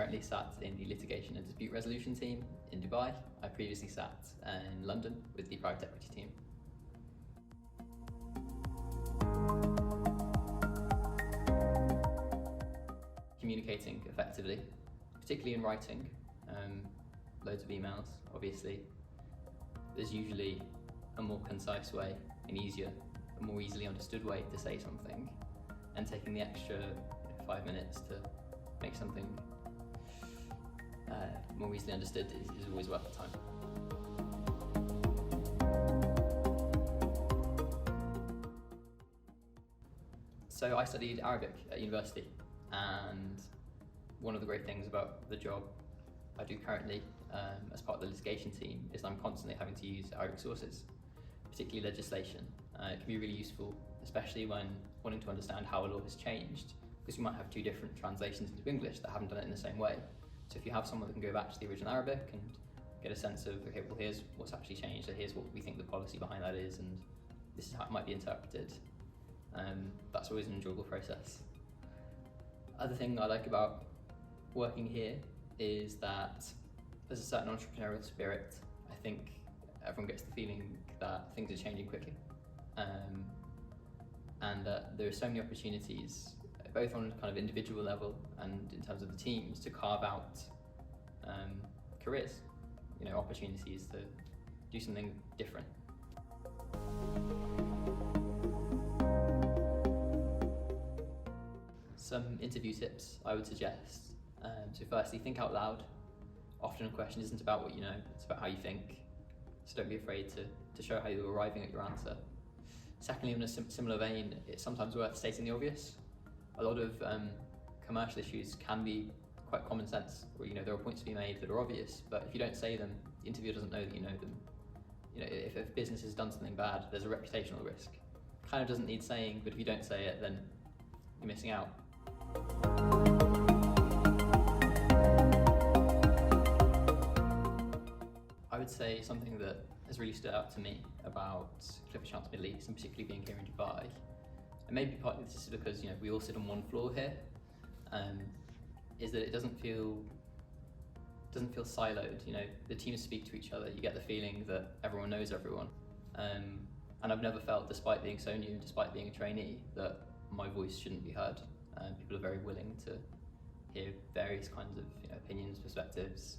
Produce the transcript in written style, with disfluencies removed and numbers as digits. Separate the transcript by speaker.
Speaker 1: currently sat in the litigation and dispute resolution team in Dubai. I previously sat in London with the private equity team. Communicating effectively, particularly in writing, loads of emails, obviously. There's usually a more concise way, an easier, a more easily understood way to say something, and taking the extra 5 minutes to make something more easily understood is always worth the time. So I studied Arabic at university, and one of the great things about the job I do currently as part of the litigation team is I'm constantly having to use Arabic sources, particularly legislation. It can be really useful, especially when wanting to understand how a law has changed, because you might have two different translations into English that haven't done it in the same way. So if you have someone that can go back to the original Arabic and get a sense of, okay, well, here's what's actually changed, or here's what we think the policy behind that is, and this is how it might be interpreted, that's always an enjoyable process. Other thing I like about working here is that there's a certain entrepreneurial spirit. I think everyone gets the feeling that things are changing quickly, and that there are so many opportunities, both on kind of individual level and in terms of the teams, to carve out careers, opportunities to do something different. Some interview tips I would suggest. So firstly, think out loud. Often a question isn't about what you know, it's about how you think. So don't be afraid to show how you're arriving at your answer. Secondly, in a similar vein, it's sometimes worth stating the obvious. A lot of commercial issues can be quite common sense, where there are points to be made that are obvious, but if you don't say them, the interviewer doesn't know that you know them. If a business has done something bad, there's a reputational risk. Kind of doesn't need saying, but if you don't say it, then you're missing out. I would say something that has really stood out to me about Clifford Middle East, and particularly being here in Dubai, and maybe partly this is because we all sit on one floor here, is that it doesn't feel siloed. The teams speak to each other. You get the feeling that everyone knows everyone, and I've never felt, despite being so new, despite being a trainee, that my voice shouldn't be heard. People are very willing to hear various kinds of opinions, perspectives.